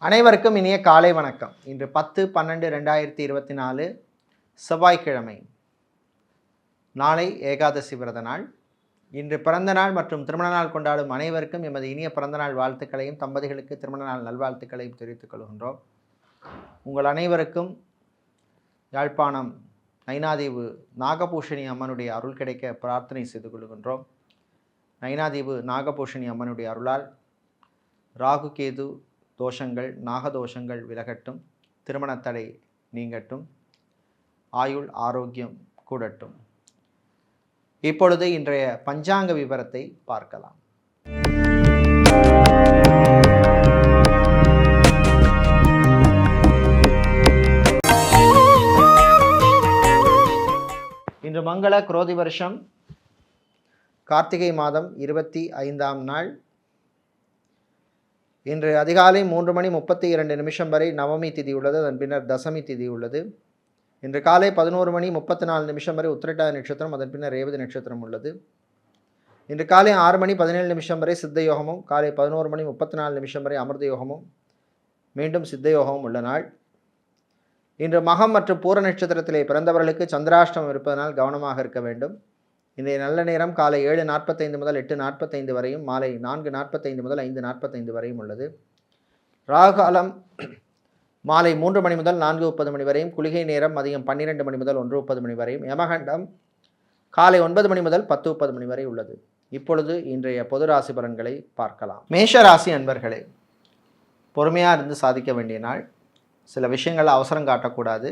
அனைவருக்கும் இனிய காலை வணக்கம். இன்று 10/12/2024 செவ்வாய்க்கிழமை. நாளை ஏகாதசி விரத நாள். இன்று பிறந்த நாள் மற்றும் திருமண நாள் கொண்டாடும் அனைவருக்கும் எமது இனிய பிறந்த நாள் வாழ்த்துக்களையும் தம்பதிகளுக்கு திருமண நாள் நல்வாழ்த்துக்களையும் தெரிவித்துக் கொள்கின்றோம். உங்கள் அனைவருக்கும் யாழ்ப்பாணம் நைனாதீவு நாகபூஷணி அம்மனுடைய அருள் கிடைக்க பிரார்த்தனை செய்து கொள்கின்றோம். நைனாதீவு நாகபூஷணி அம்மனுடைய அருளால் ராகு கேது தோஷங்கள் நாகதோஷங்கள் விலகட்டும், திருமணத்தடை நீங்கட்டும், ஆயுள் ஆரோக்கியம் கூடட்டும். இப்பொழுது இன்றைய பஞ்சாங்க விவரத்தை பார்க்கலாம். இன்று மங்கள குரோதி வருஷம் கார்த்திகை மாதம் 25ஆம் நாள். இன்று அதிகாலை 3:32 வரை நவமி திதி உள்ளது. அதன் பின்னர் தசமி திதி உள்ளது. இன்று காலை 11:34 வரை உத்திரட்டாதி நட்சத்திரம், அதன் பின்னர் ரேவதி நட்சத்திரம் உள்ளது. இன்று காலை 6:17 வரை சித்த யோகமும், காலை 11:34 வரை அமிர்த யோகமும், மீண்டும் சித்த யோகமும் உள்ள நாள். இன்று மகம் மற்றும் பூர நட்சத்திரத்திலே பிறந்தவர்களுக்கு சந்திராஷ்டமம் இருப்பதனால் கவனமாக இருக்க வேண்டும். இன்றைய நல்ல நேரம் காலை 7:45 முதல் 8:45 வரையும், மாலை 4:45 முதல் 5:45 வரையும் உள்ளது. ராகுகாலம் மாலை 3 மணி முதல் 4:30 வரையும், குளிகை நேரம் மதியம் 12 மணி முதல் 1:30 வரையும், யமகண்டம் காலை 9 மணி முதல் 10:30 வரை உள்ளது. இப்பொழுது இன்றைய பொது ராசி பலன்களை பார்க்கலாம். மேஷ ராசி அன்பர்களே, பொறுமையாக இருந்து சாதிக்க வேண்டிய நாள். சில விஷயங்களை அவசரம் காட்டக்கூடாது.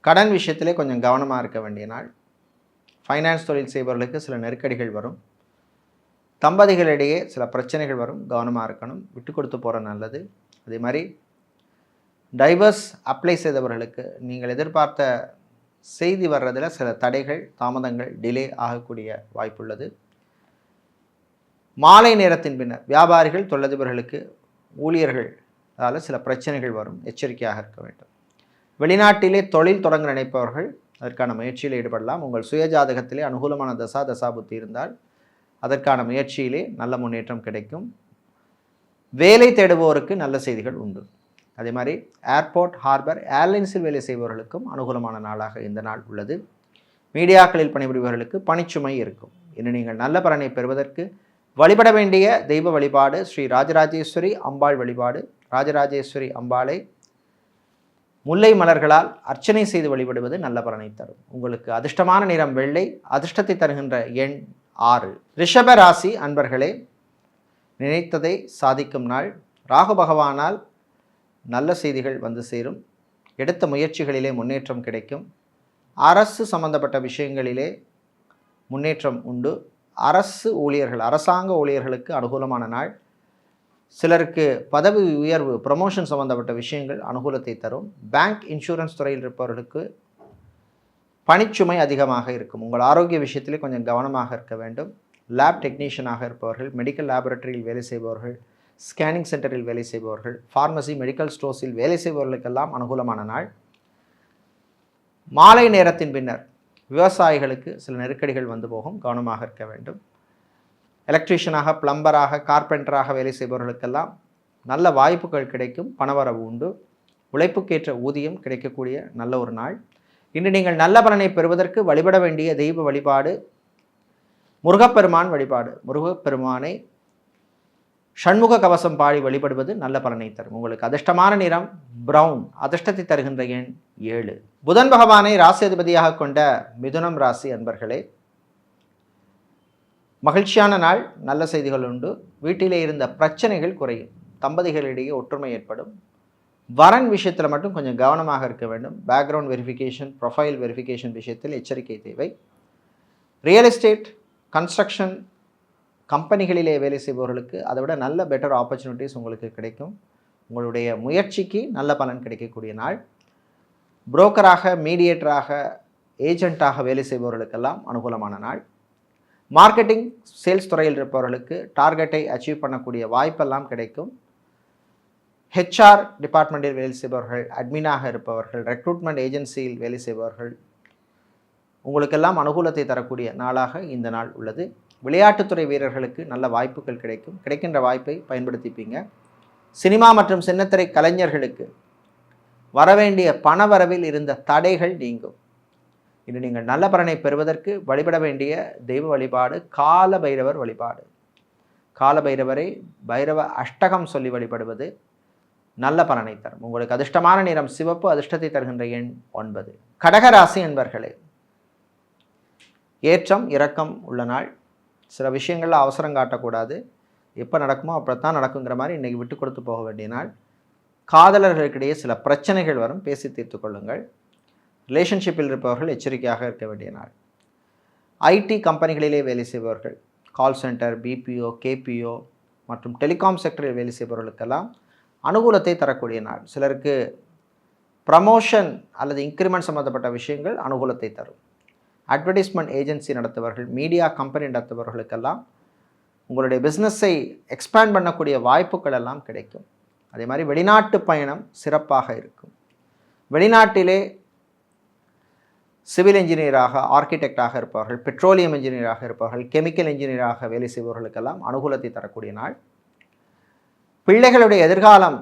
கடன் விஷயத்திலே கொஞ்சம் கவனமாக இருக்க வேண்டிய நாள். ஃபைனான்ஸ் தொழில் செய்பவர்களுக்கு சில நெருக்கடிகள் வரும். தம்பதிகளிடையே சில பிரச்சனைகள் வரும், கவனமாக இருக்கணும். விட்டு கொடுத்து போகிற நல்லது. அதே மாதிரி டைவர்ஸ் அப்ளை செய்தவர்களுக்கு நீங்கள் எதிர்பார்த்த செய்தி வர்றதில் சில தடைகள், தாமதங்கள், டிலே ஆகக்கூடிய வாய்ப்புள்ளது. மாலை நேரத்தின் பின்னர் வியாபாரிகள், தொழிலதிபர்களுக்கு, ஊழியர்கள் அதால் சில பிரச்சனைகள் வரும், எச்சரிக்கையாக இருக்க வேண்டும். வெளிநாட்டிலே தொழில் தொடங்க நினைப்பவர்கள் அதற்கான முயற்சியில் ஈடுபடலாம். உங்கள் சுயஜாதகத்திலே அனுகூலமான தசாபுத்தி இருந்தால் அதற்கான முயற்சியிலே நல்ல முன்னேற்றம் கிடைக்கும். வேலை தேடுபவருக்கு நல்ல செய்திகள் உண்டு. அதே மாதிரி ஏர்போர்ட், ஹார்பர், ஏர்லைன்ஸில் வேலை செய்பவர்களுக்கும் அனுகூலமான நாளாக இந்த நாள் உள்ளது. மீடியாக்களில் பணிபுரிபவர்களுக்கு பணிச்சுமை இருக்கும். இன்று நீங்கள் நல்ல பலனை பெறுவதற்கு வழிபட வேண்டிய தெய்வ வழிபாடு ஸ்ரீ ராஜராஜேஸ்வரி அம்பாள் வழிபாடு. ராஜராஜேஸ்வரி அம்பாளை முல்லை மலர்களால் அர்ச்சனை செய்து வழிபடுவது நல்ல பலனை தரும். உங்களுக்கு அதிர்ஷ்டமான நிறம் வெள்ளை, அதிர்ஷ்டத்தை தருகின்ற எண் 6. ரிஷப ராசி அன்பர்களே, நினைத்ததை சாதிக்கும் நாள். ராகு பகவானால் நல்ல செய்திகள் வந்து சேரும். எடுத்த முயற்சிகளிலே முன்னேற்றம் கிடைக்கும். அரசு சம்பந்தப்பட்ட விஷயங்களிலே முன்னேற்றம் உண்டு. அரசு ஊழியர்கள், அரசாங்க ஊழியர்களுக்கு அனுகூலமான நாள். சிலருக்கு பதவி உயர்வு, ப்ரமோஷன் சம்பந்தப்பட்ட விஷயங்கள் அனுகூலத்தை தரும். பேங்க், இன்சூரன்ஸ் துறையில் இருப்பவர்களுக்கு பணிச்சுமை அதிகமாக இருக்கும். உங்கள் ஆரோக்கிய விஷயத்திலே கொஞ்சம் கவனமாக இருக்க வேண்டும். லேப் டெக்னீஷியனாக இருப்பவர்கள், மெடிக்கல் லேபரட்டரியில் வேலை செய்பவர்கள், ஸ்கேனிங் சென்டரில் வேலை செய்பவர்கள், ஃபார்மசி, மெடிக்கல் ஸ்டோர்ஸில் வேலை செய்பவர்களுக்கெல்லாம் அனுகூலமான நாள். மாலை நேரத்தின் பின்னர் விவசாயிகளுக்கு சில நெருக்கடிகள் வந்து போகும், கவனமாக இருக்க வேண்டும். எலக்ட்ரீஷியனாக, பிளம்பராக, கார்பெண்டராக வேலை செய்பவர்களுக்கெல்லாம் நல்ல வாய்ப்புகள் கிடைக்கும். பணவரவு உண்டு. உழைப்புக்கேற்ற ஊதியம் கிடைக்கக்கூடிய நல்ல ஒரு நாள். இன்று நீங்கள் நல்ல பலனை பெறுவதற்கு வழிபட வேண்டிய தெய்வ வழிபாடு முருகப்பெருமான் வழிபாடு. முருகப்பெருமானை ஷண்முக கவசம் பாடி வழிபடுவது நல்ல பலனை தரும். உங்களுக்கு அதிர்ஷ்டமான நிறம் பிரவுன், அதிர்ஷ்டத்தை தருகின்ற எண் 7. புதன் பகவானை ராசி அதிபதியாக கொண்ட மிதுனம் ராசி அன்பர்களே, மகிழ்ச்சியான நாள். நல்ல செய்திகள் உண்டு. வீட்டிலே இருந்த பிரச்சனைகள் குறையும். தம்பதிகளிடையே ஒற்றுமை ஏற்படும். வரன் விஷயத்தில் மட்டும் கொஞ்சம் கவனமாக இருக்க வேண்டும். பேக்ரவுண்ட் வெரிஃபிகேஷன், ப்ரொஃபைல் வெரிஃபிகேஷன் விஷயத்தில் எச்சரிக்கை தேவை. ரியல் எஸ்டேட், கன்ஸ்ட்ரக்ஷன் கம்பெனிகளிலே வேலை செய்பவர்களுக்கு அதை விட நல்ல பெட்டர் ஆப்பர்ச்சுனிட்டிஸ் உங்களுக்கு கிடைக்கும். உங்களுடைய முயற்சிக்கு நல்ல பலன் கிடைக்கக்கூடிய நாள். புரோக்கராக, மீடியேட்டராக, ஏஜென்ட்டாக வேலை செய்பவர்களுக்கெல்லாம் அனுகூலமான நாள். மார்க்கெட்டிங், சேல்ஸ் துறையில் இருப்பவர்களுக்கு டார்கெட்டை அச்சீவ் பண்ணக்கூடிய வாய்ப்பெல்லாம் கிடைக்கும். ஹெச்ஆர் டிபார்ட்மெண்ட்டில் வேலை செய்பவர்கள், அட்மினாக இருப்பவர்கள், ரெக்ரூட்மெண்ட் ஏஜென்சியில் வேலை செய்பவர்கள், உங்களுக்கெல்லாம் அனுகூலத்தை தரக்கூடிய நாளாக இந்த நாள் உள்ளது. விளையாட்டுத்துறை வீரர்களுக்கு நல்ல வாய்ப்புகள் கிடைக்கும். கிடைக்கின்ற வாய்ப்பை பயன்படுத்திப்பீங்க. சினிமா மற்றும் சின்னத்திரை கலைஞர்களுக்கு வரவேண்டிய பணவரவில் இருந்த தடைகள் நீங்கும். இன்று நீங்கள் நல்ல பலனை பெறுவதற்கு வழிபட வேண்டிய தெய்வ வழிபாடு கால பைரவர் வழிபாடு. கால பைரவரை பைரவ அஷ்டகம் சொல்லி வழிபடுவது நல்ல பலனை தரும். உங்களுக்கு அதிர்ஷ்டமான நிறம் சிவப்பு, அதிர்ஷ்டத்தை தருகின்ற எண் 9. கடகராசி என்பர்களே, ஏற்றம் இறக்கம் உள்ள நாள். சில விஷயங்களில் அவசரம் காட்டக்கூடாது. எப்போ நடக்குமோ அப்படித்தான் நடக்குங்கிற மாதிரி இன்றைக்கி விட்டு கொடுத்து போக வேண்டிய நாள். காதலர்களுக்கிடையே சில பிரச்சனைகள் வரும், பேசி தீர்த்து கொள்ளுங்கள். ரிலேஷன்ஷிப்பில் இருப்பவர்கள் எச்சரிக்கையாக இருக்க வேண்டிய நாள். ஐடி கம்பெனிகளிலே வேலை செய்பவர்கள், கால் சென்டர், பிபிஓ, கேபிஓ மற்றும் டெலிகாம் செக்டரில் வேலை செய்பவர்களுக்கெல்லாம் அனுகூலத்தை தரக்கூடிய நாள். சிலருக்கு ப்ரமோஷன் அல்லது இன்க்ரிமெண்ட் சம்மந்தப்பட்ட விஷயங்கள் அனுகூலத்தை தரும். அட்வர்டைஸ்மெண்ட் ஏஜென்சி நடத்துபவர்கள், மீடியா கம்பெனி நடத்துபவர்களுக்கெல்லாம் உங்களுடைய பிஸ்னஸை எக்ஸ்பேண்ட் பண்ணக்கூடிய வாய்ப்புகள் எல்லாம் கிடைக்கும். அதே மாதிரி வெளிநாட்டு பயணம் சிறப்பாக இருக்கும். வெளிநாட்டிலே சிவில் இன்ஜினியராக, ஆர்கிடெக்டாக இருப்பவர்கள், பெட்ரோலியம் இன்ஜினியராக இருப்பவர்கள், கெமிக்கல் இன்ஜினியராக வேலை செய்பவர்களுக்கெல்லாம் அனுகூலத்தை தரக்கூடிய நாள். பிள்ளைகளுடைய எதிர்காலம்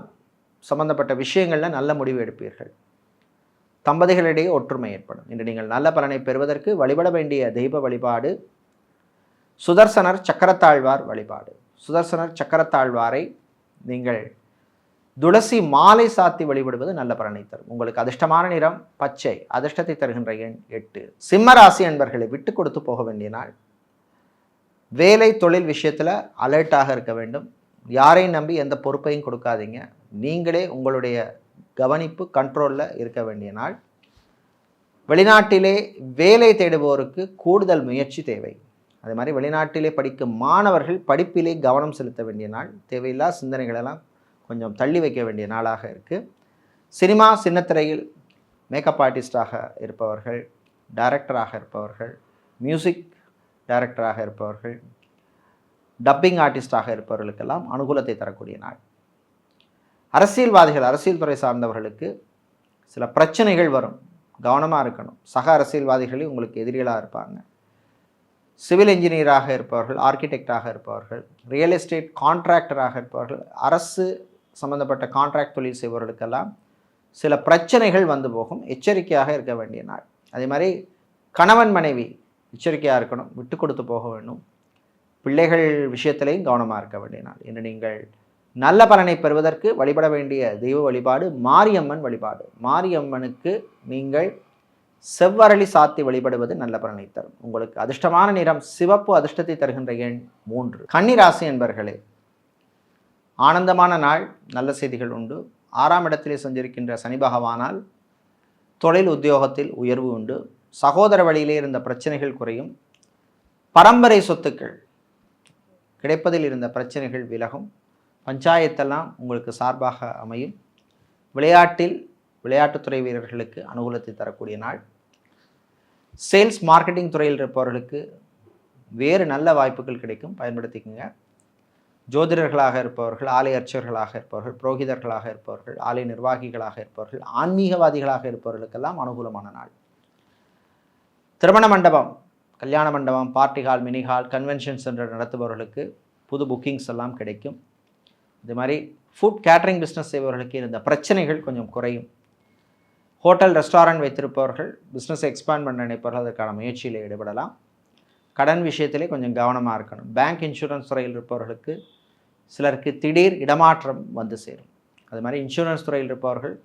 சம்பந்தப்பட்ட விஷயங்களில் நல்ல முடிவு எடுப்பீர்கள். தம்பதிகளிடையே ஒற்றுமை ஏற்படும். இன்று நீங்கள் நல்ல பலனை பெறுவதற்கு வழிபட வேண்டிய தெய்வ வழிபாடு சுதர்சனர் சக்கரத்தாழ்வார் வழிபாடு. சுதர்சனர் சக்கரத்தாழ்வாரை நீங்கள் துளசி மாலை சாத்தி வழிபடுவது நல்ல பலனை தரும். உங்களுக்கு அதிர்ஷ்டமான நிறம் பச்சை, அதிர்ஷ்டத்தை தருகின்ற எண் 8. சிம்ம ராசி அன்பர்களை விட்டு கொடுத்து போக வேண்டிய நாள். வேலை தொழில் விஷயத்தில் அலர்ட்டாக இருக்க வேண்டும். யாரையும் நம்பி எந்த பொறுப்பையும் கொடுக்காதீங்க. நீங்களே உங்களுடைய கவனிப்பு கண்ட்ரோலில் இருக்க வேண்டிய நாள். வெளிநாட்டிலே வேலை தேடுபவருக்கு கூடுதல் முயற்சி தேவை. அதே மாதிரி வெளிநாட்டிலே படிக்கும் மாணவர்கள் படிப்பிலே கவனம் செலுத்த வேண்டிய நாள். தேவையில்லா சிந்தனைகளெல்லாம் கொஞ்சம் தள்ளி வைக்க வேண்டிய நாளாக இருக்குது. சினிமா சின்னத்திரையில் மேக்கப் ஆர்டிஸ்டாக இருப்பவர்கள், டைரக்டராக இருப்பவர்கள், மியூசிக் டைரக்டராக இருப்பவர்கள், டப்பிங் ஆர்டிஸ்டாக இருப்பவர்களுக்கெல்லாம் அனுகூலத்தை தரக்கூடிய நாள். அரசியல்வாதிகள், அரசியல் துறை சார்ந்தவர்களுக்கு சில பிரச்சனைகள் வரும், கவனமாக இருக்கணும். சக அரசியல்வாதிகளே உங்களுக்கு எதிரிகளாக இருப்பாங்க. சிவில் இன்ஜினியராக இருப்பவர்கள், ஆர்கிடெக்டாக இருப்பவர்கள், ரியல் எஸ்டேட் கான்ட்ராக்டராக இருப்பவர்கள், அரசு சம்பந்தப்பட்ட கான்ட்ராக்ட் தொழில் செய்பவர்களுக்கெல்லாம் சில பிரச்சனைகள் வந்து போகும். எச்சரிக்கையாக இருக்க வேண்டிய நாள். அதே மாதிரி கணவன் மனைவி எச்சரிக்கையாக இருக்கணும், விட்டு கொடுத்து போக வேண்டும். பிள்ளைகள் விஷயத்திலையும் கவனமாக இருக்க வேண்டிய நாள். இன்று நீங்கள் நல்ல பலனை பெறுவதற்கு வழிபட வேண்டிய தெய்வ வழிபாடு மாரியம்மன் வழிபாடு. மாரியம்மனுக்கு நீங்கள் செவ்வரளி சாத்தி வழிபடுவது நல்ல பலனை தரும். உங்களுக்கு அதிர்ஷ்டமான நிறம் சிவப்பு, அதிர்ஷ்டத்தை தருகின்ற எண் 3. கன்னிராசி என்பர்களே, ஆனந்தமான நாள், நல்ல செய்திகள் உண்டு. 6ஆம் இடத்திலே சஞ்சரிக்கின்ற சனி பகவானால் தொழில் உத்தியோகத்தில் உயர்வு உண்டு. சகோதர வழியிலே இருந்த பிரச்சனைகள் குறையும். பரம்பரை சொத்துக்கள் கிடைப்பதில் இருந்த பிரச்சனைகள் விலகும். பஞ்சாயத்தெல்லாம் உங்களுக்கு சார்பாக அமையும். விளையாட்டுத்துறை வீரர்களுக்கு அனுகூலத்தை தரக்கூடிய நாள். சேல்ஸ் மார்க்கெட்டிங் துறையில் இருப்பவர்களுக்கு வேறு நல்ல வாய்ப்புகள் கிடைக்கும், பயன்படுத்திக்கோங்க. ஜோதிடர்களாக இருப்பவர்கள், ஆலய அர்ச்சகர்களாக இருப்பவர்கள், புரோகிதர்களாக இருப்பவர்கள், ஆலய நிர்வாகிகளாக இருப்பவர்கள், ஆன்மீகவாதிகளாக இருப்பவர்களுக்கெல்லாம் அனுகூலமான நாள். திருமண மண்டபம், கல்யாண மண்டபம், party hall, mini hall, convention centre நடத்துபவர்களுக்கு புது புக்கிங்ஸ் எல்லாம் கிடைக்கும். இது மாதிரி ஃபுட் கேட்டரிங் பிஸ்னஸ் செய்பவர்களுக்கு இருந்த பிரச்சனைகள் கொஞ்சம் குறையும். ஹோட்டல் ரெஸ்டாரண்ட் வைத்திருப்பவர்கள், பிஸ்னஸ் எக்ஸ்பேண்ட் பண்ண நினைப்பவர்கள் அதற்கான முயற்சியில் ஈடுபடலாம். கடன் விஷயத்திலே கொஞ்சம் கவனமாக இருக்கணும். பேங்க் இன்சூரன்ஸ் துறையில் இருப்பவர்களுக்கு சிலருக்கு திடீர் இடமாற்றம் வந்து சேரும். அது மாதிரி இன்சூரன்ஸ் துறையில் இருப்பவர்கள்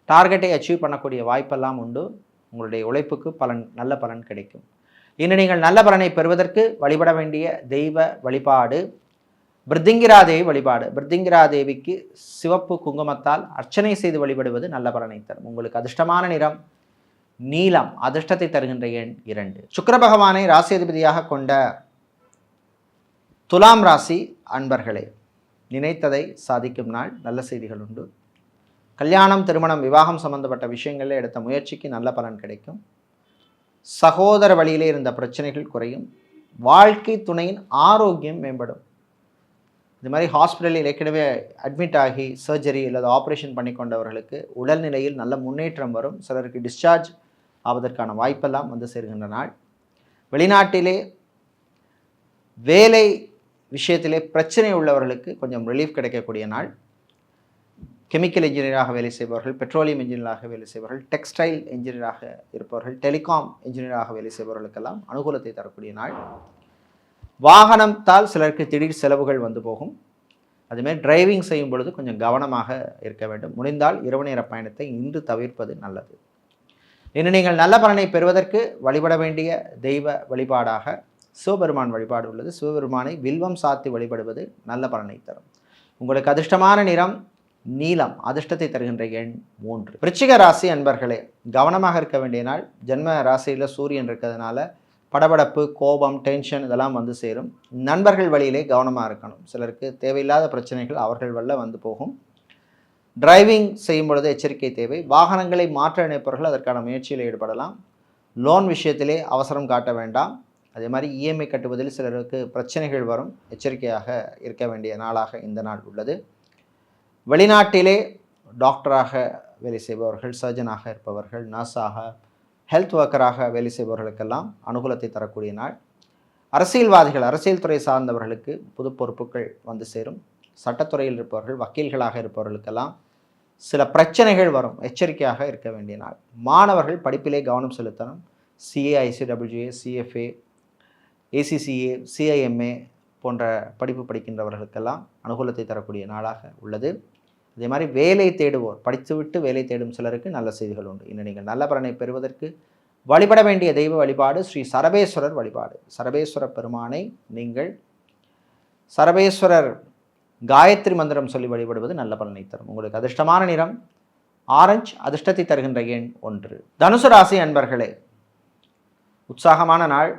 டார்கெட்டை அச்சீவ் பண்ணக்கூடிய வாய்ப்பெல்லாம் உண்டு. உங்களுடைய உழைப்புக்கு நல்ல பலன் கிடைக்கும். இன்று நீங்கள் நல்ல பலனை பெறுவதற்கு வழிபட வேண்டிய தெய்வ வழிபாடு பிருத்திங்கிராதேவி வழிபாடு. பிருத்திங்கிராதேவிக்கு சிவப்பு குங்குமத்தால் அர்ச்சனை செய்து வழிபடுவது நல்ல பலனை தரும். உங்களுக்கு அதிர்ஷ்டமான நிறம் நீலம், அதிர்ஷ்டத்தை தருகின்ற எண் 2. சுக்கிர பகவானை ராசியதிபதியாக கொண்ட துலாம் ராசி அன்பர்களே, நினைத்ததை சாதிக்கும் நாள், நல்ல செய்திகள் உண்டு. கல்யாணம், திருமணம், விவாகம் சம்பந்தப்பட்ட விஷயங்களில் எடுத்த முயற்சிக்கு நல்ல பலன் கிடைக்கும். சகோதர வழியிலே இருந்த பிரச்சனைகள் குறையும். வாழ்க்கை துணையின் ஆரோக்கியம் மேம்படும். இது மாதிரி ஹாஸ்பிட்டலில் ஏற்கனவே அட்மிட் ஆகி சர்ஜரி அல்லது ஆப்ரேஷன் பண்ணி கொண்டவர்களுக்கு உடல்நிலையில் நல்ல முன்னேற்றம் வரும். சிலருக்கு டிஸ்சார்ஜ் ஆவதற்கான வாய்ப்பெல்லாம் வந்து சேர்கின்ற நாள். வெளிநாட்டிலே வேலை விஷயத்திலே பிரச்சனை உள்ளவர்களுக்கு கொஞ்சம் ரிலீஃப் கிடைக்கக்கூடிய நாள். கெமிக்கல் இன்ஜினியராக வேலை செய்பவர்கள், பெட்ரோலியம் இன்ஜினியராக வேலை செய்பவர்கள், டெக்ஸ்டைல் இன்ஜினியராக இருப்பவர்கள், டெலிகாம் இன்ஜினியராக வேலை செய்பவர்களுக்கெல்லாம் அனுகூலத்தை தரக்கூடிய நாள். வாகனத்தால் சிலருக்கு திடீர் செலவுகள் வந்து போகும். அதுமாதிரி டிரைவிங் செய்யும் பொழுது கொஞ்சம் கவனமாக இருக்க வேண்டும். முடிந்தால் இரவு நேர பயணத்தை இன்று தவிர்ப்பது நல்லது. இன்று நீங்கள் நல்ல பலனை பெறுவதற்கு வழிபட வேண்டிய தெய்வ வழிபாடாக சிவபெருமான் வழிபாடு உள்ளது. சிவபெருமானை வில்வம் சாத்தி வழிபடுவது நல்ல பலனை தரும். உங்களுக்கு அதிர்ஷ்டமான நிறம் நீலம், அதிர்ஷ்டத்தை தருகின்ற எண் 3. விருச்சிக ராசி அன்பர்களே, கவனமாக இருக்க வேண்டிய நாள். ஜென்ம ராசியில் சூரியன் இருக்கிறதுனால படபடப்பு, கோபம், டென்ஷன் இதெல்லாம் வந்து சேரும். நண்பர்கள் வழியிலே கவனமாக இருக்கணும். சிலருக்கு தேவையில்லாத பிரச்சனைகள் அவர்கள் வழியில் வந்து போகும். டிரைவிங் செய்யும் பொழுது எச்சரிக்கை தேவை. வாகனங்களை மாற்ற நினைப்பவர்கள் அதற்கான முயற்சியில் ஈடுபடலாம். லோன் விஷயத்திலே அவசரம் காட்ட வேண்டாம். அதே மாதிரி இஎம்ஐ கட்டுவதில் சிலருக்கு பிரச்சனைகள் வரும். எச்சரிக்கையாக இருக்க வேண்டிய நாளாக இந்த நாள் உள்ளது. வெளிநாட்டிலே டாக்டராக வேலை செய்பவர்கள், சர்ஜனாக இருப்பவர்கள், நர்ஸாக, ஹெல்த் ஒர்க்கராக வேலை செய்பவர்களுக்கெல்லாம் அனுகூலத்தை தரக்கூடிய நாள். அரசியல்வாதிகள், அரசியல் துறை சார்ந்தவர்களுக்கு புது பொறுப்புகள் வந்து சேரும். சட்டத்துறையில் இருப்பவர்கள், வக்கீல்களாக இருப்பவர்களுக்கெல்லாம் சில பிரச்சனைகள் வரும். எச்சரிக்கையாக இருக்க வேண்டிய நாள். மாணவர்கள் படிப்பிலே கவனம் செலுத்தணும். CA, ICWA, CFA, ACCA, CIMA போன்ற படிப்பு படிக்கின்றவர்களுக்கெல்லாம் அனுகூலத்தை தரக்கூடிய நாளாக உள்ளது. அதே மாதிரி வேலை தேடுவோர், படித்துவிட்டு வேலை தேடும் சிலருக்கு நல்ல செய்திகள் உண்டு. இன்னும் நீங்கள் நல்ல பலனை பெறுவதற்கு வழிபட வேண்டிய தெய்வ வழிபாடு ஸ்ரீ சரபேஸ்வரர் வழிபாடு. சரபேஸ்வர பெருமானை நீங்கள் சரபேஸ்வரர் காயத்ரி மந்திரம் சொல்லி வழிபடுவது நல்ல பலனை தரும். உங்களுக்கு அதிர்ஷ்டமான நிறம் ஆரஞ்சு, அதிர்ஷ்டத்தை தருகின்ற எண் 1. தனுசு ராசி அன்பர்களே, உற்சாகமான நாள்.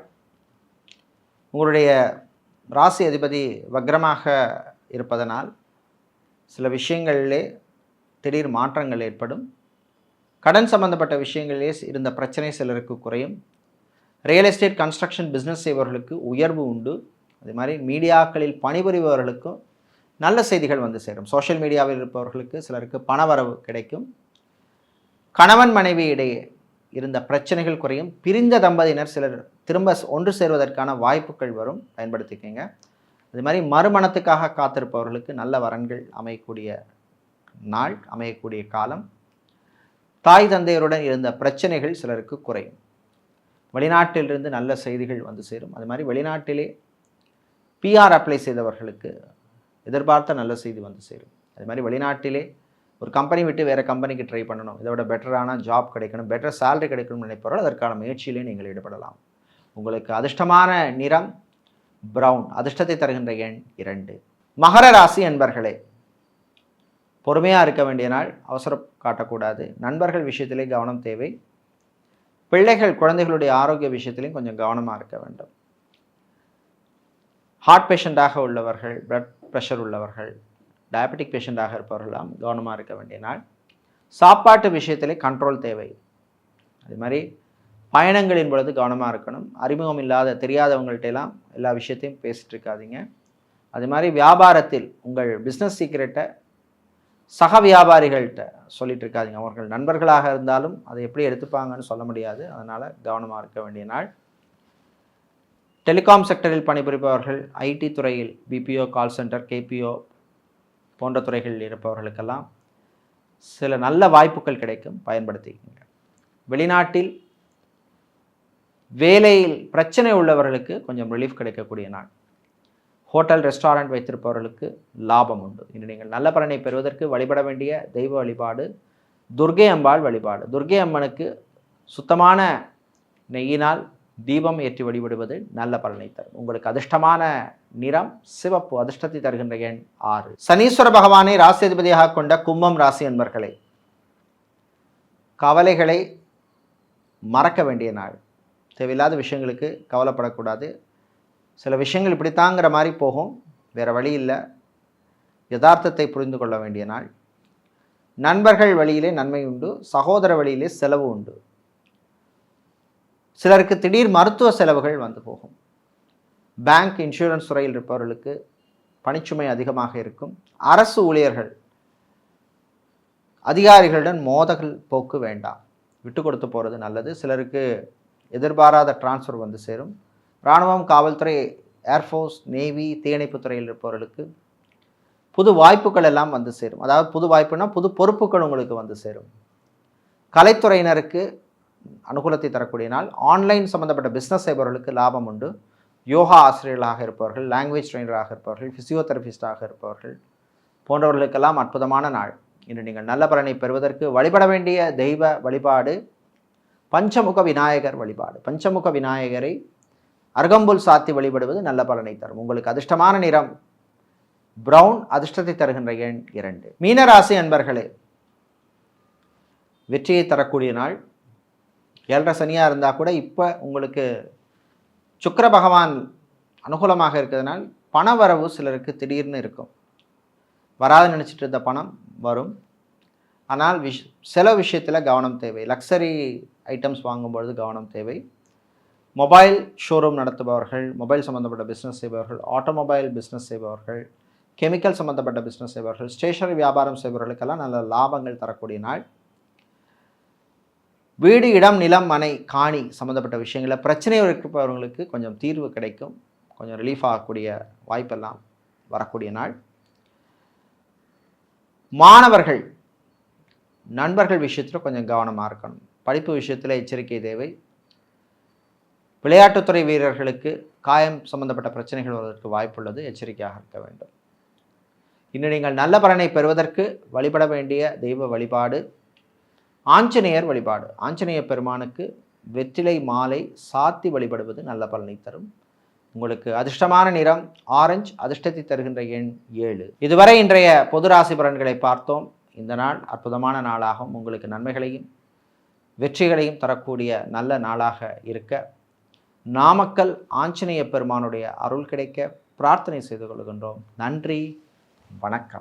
உங்களுடைய ராசி அதிபதி வக்ரமாக இருப்பதனால் சில விஷயங்களிலே திடீர் மாற்றங்கள் ஏற்படும். கடன் சம்பந்தப்பட்ட விஷயங்களிலே இருந்த பிரச்சனை சிலருக்கு குறையும். ரியல் எஸ்டேட், கன்ஸ்ட்ரக்ஷன், பிஸ்னஸ் செய்பவர்களுக்கு உயர்வு உண்டு. அதே மாதிரி மீடியாக்களில் பணிபுரிபவர்களுக்கும் நல்ல செய்திகள் வந்து சேரும். சோஷியல் மீடியாவில் இருப்பவர்களுக்கு சிலருக்கு பணவரவு கிடைக்கும். கணவன் மனைவி இடையே இருந்த பிரச்சனைகள் குறையும். பிரிந்த தம்பதியினர் சிலர் திரும்ப ஒன்று சேர்வதற்கான வாய்ப்புகள் வரும். பயன்படுத்திக்கங்க. அது மாதிரி மறுமணத்துக்காக காத்திருப்பவர்களுக்கு நல்ல வரன்கள் அமையக்கூடிய நாள், அமையக்கூடிய காலம். தாய் தந்தையருடன் இருந்த பிரச்சனைகள் சிலருக்கு குறையும். வெளிநாட்டிலிருந்து நல்ல செய்திகள் வந்து சேரும். அது மாதிரி வெளிநாட்டிலே பிஆர் அப்ளை செய்தவர்களுக்கு எதிர்பார்த்த நல்ல செய்தி வந்து சேரும். அது மாதிரி வெளிநாட்டிலே ஒரு கம்பெனி விட்டு வேறு கம்பெனிக்கு ட்ரை பண்ணணும், இதை விட பெட்டரான ஜாப் கிடைக்கணும், பெட்டர் சேலரி கிடைக்கணும்னு நினைப்பவர்கள் அதற்கான முயற்சியிலே நீங்கள் ஈடுபடலாம். உங்களுக்கு அதிர்ஷ்டமான நிறம் பிரவுன், அதிர்ஷ்டத்தை தருகின்ற எண் 2. மகர ராசி அன்பர்களே, பொறுமையாக இருக்க வேண்டிய நாள். அவசரம் காட்டக்கூடாது. நண்பர்கள் விஷயத்திலே கவனம் தேவை. பிள்ளைகள், குழந்தைகளுடைய ஆரோக்கிய விஷயத்திலையும் கொஞ்சம் கவனமாக இருக்க வேண்டும். ஹார்ட் பேஷண்ட்டாக உள்ளவர்கள், பிளட் ப்ரெஷர் உள்ளவர்கள், டயபெட்டிக் பேஷண்ட்டாக இருப்பவர்களாம் கவனமாக இருக்க வேண்டிய நாள். சாப்பாட்டு விஷயத்திலே கண்ட்ரோல் தேவை. அது மாதிரி பயணங்களின் பொழுது கவனமாக இருக்கணும். அறிமுகம் இல்லாத தெரியாதவங்கள்ட்டெல்லாம் எல்லா விஷயத்தையும் பேசிகிட்டு இருக்காதீங்க. அது மாதிரி வியாபாரத்தில் உங்கள் பிஸ்னஸ் சீக்ரெட்டை சக வியாபாரிகள்கிட்ட சொல்லிட்டு இருக்காதீங்க. அவர்கள் நண்பர்களாக இருந்தாலும் அதை எப்படி எடுத்துப்பாங்கன்னு சொல்ல முடியாது. அதனால் கவனமாக இருக்க வேண்டிய நாள். டெலிகாம் செக்டரில் பணிபுரிப்பவர்கள், ஐடி துறையில் பிபிஓ, கால் சென்டர், கேபிஓ போன்ற துறைகளில் இருப்பவர்களுக்கெல்லாம் சில நல்ல வாய்ப்புகள் கிடைக்கும். பயன்படுத்திக்கங்க. வெளிநாட்டில் வேலையில் பிரச்சனை உள்ளவர்களுக்கு கொஞ்சம் ரிலீஃப் கிடைக்கக்கூடிய நாள். ஹோட்டல், ரெஸ்டாரண்ட் வைத்திருப்பவர்களுக்கு லாபம் உண்டு. இன்று நீங்கள் நல்ல பலனை பெறுவதற்கு வழிபட வேண்டிய தெய்வ வழிபாடு துர்க்கை அம்பாள் வழிபாடு. துர்க்கை அம்மனுக்கு சுத்தமான நெய்யினால் தீபம் ஏற்றி வழிபடுவது நல்ல பலனை தரும். உங்களுக்கு அதிர்ஷ்டமான நிறம் சிவப்பு, அதிர்ஷ்டத்தை தருகின்ற எண் 6. சனீஸ்வர பகவானை ராசி அதிபதியாக கொண்ட கும்பம் ராசி அன்பர்களே, கவலைகளை மறக்க வேண்டிய நாள். தேவையில்லாத விஷயங்களுக்கு கவலைப்படக்கூடாது. சில விஷயங்கள் இப்படித்தாங்கிற மாதிரி போகும், வேறு வழி இல்லை. யதார்த்தத்தை புரிந்து கொள்ள வேண்டிய நாள். நண்பர்கள் வழியிலே நன்மை உண்டு, சகோதர வழியிலே செலவு உண்டு. சிலருக்கு திடீர் மருத்துவ செலவுகள் வந்து போகும். பேங்க், இன்சூரன்ஸ் துறையில் இருப்பவர்களுக்கு பணிச்சுமை அதிகமாக இருக்கும். அரசு ஊழியர்கள், அதிகாரிகளுடன் மோதல் போக்கு வேண்டாம், விட்டு கொடுத்து போகிறது நல்லது. சிலருக்கு எதிர்பாராத டிரான்ஸ்ஃபர் வந்து சேரும். இராணுவம், காவல்துறை, ஏர்ஃபோர்ஸ், நேவி, தீயணைப்பு துறையில் இருப்பவர்களுக்கு புது வாய்ப்புகள் எல்லாம் வந்து சேரும். அதாவது புது வாய்ப்புனா புது பொறுப்புகள் உங்களுக்கு வந்து சேரும். கலைத்துறையினருக்கு அனுகூலத்தை தரக்கூடிய நாள். ஆன்லைன் சம்பந்தப்பட்ட பிஸ்னஸ் செய்பவர்களுக்கு லாபம் உண்டு. யோகா ஆசிரியர்களாக இருப்பவர்கள், லாங்குவேஜ் ட்ரெயினராக இருப்பவர்கள், ஃபிசியோதெரபிஸ்டாக இருப்பவர்கள் போன்றவர்களுக்கெல்லாம் அற்புதமான நாள். இன்று நீங்கள் நல்ல பலனை பெறுவதற்கு வழிபட வேண்டிய தெய்வ வழிபாடு பஞ்சமுக விநாயகர் வழிபாடு. பஞ்சமுக விநாயகரை அருகம்புல் சாத்தி வழிபடுவது நல்ல பலனை தரும். உங்களுக்கு அதிர்ஷ்டமான நிறம் பிரவுன், அதிர்ஷ்டத்தை தருகின்ற எண் 2. மீனராசி அன்பர்களே, வெற்றியை தரக்கூடிய நாள். 7.5 சனியாக இருந்தால் கூட இப்போ உங்களுக்கு சுக்கிர பகவான் அனுகூலமாக இருக்கிறதுனால் பணவரவு சிலருக்கு திடீர்னு இருக்கும். வராது நினச்சிட்டு இருந்த பணம் வரும். ஆனால் செலவு விஷயத்தில் கவனம் தேவை. லக்ஸரி ஐட்டம்ஸ் வாங்கும்பொழுது கவனம் தேவை. மொபைல் ஷோரூம் நடத்துபவர்கள், மொபைல் சம்மந்தப்பட்ட பிஸ்னஸ் செய்பவர்கள், ஆட்டோமொபைல் பிஸ்னஸ் செய்பவர்கள், கெமிக்கல் சம்மந்தப்பட்ட பிஸ்னஸ் செய்பவர்கள், ஸ்டேஷனரி வியாபாரம் செய்பவர்களுக்கெல்லாம் நல்ல லாபங்கள் தரக்கூடிய நாள். வீடு, இடம், நிலம், மனை, காணி சம்மந்தப்பட்ட விஷயங்களில் பிரச்சனை இருப்பவர்களுக்கு கொஞ்சம் தீர்வு கிடைக்கும். கொஞ்சம் ரிலீஃப் ஆகக்கூடிய வாய்ப்பெல்லாம் வரக்கூடிய நாள். மாணவர்கள், நண்பர்கள் விஷயத்தில் கொஞ்சம் கவனமாக இருக்கணும். படிப்பு விஷயத்தில் எச்சரிக்கை தேவை. விளையாட்டுத்துறை வீரர்களுக்கு காயம் சம்பந்தப்பட்ட பிரச்சனைகள் வருவதற்கு வாய்ப்புள்ளது. எச்சரிக்கையாக இருக்க வேண்டும். இன்னும் நீங்கள் நல்ல பலனை பெறுவதற்கு வழிபட வேண்டிய தெய்வ வழிபாடு ஆஞ்சநேயர் வழிபாடு. ஆஞ்சநேய பெருமானுக்கு வெற்றிலை மாலை சாத்தி வழிபடுவது நல்ல பலனை தரும். உங்களுக்கு அதிர்ஷ்டமான நிறம் ஆரஞ்சு, அதிர்ஷ்டத்தை தருகின்ற எண் 7. இதுவரை இன்றைய பொது ராசி பலன்களை பார்த்தோம். இந்த நாள் அற்புதமான நாளாகவும் உங்களுக்கு நன்மைகளையும் வெற்றிகளையும் தரக்கூடிய நல்ல நாளாக இருக்க நாமக்கல் ஆஞ்சநேய பெருமானுடைய அருள் கிடைக்க பிரார்த்தனை செய்து கொள்கின்றோம். நன்றி, வணக்கம்.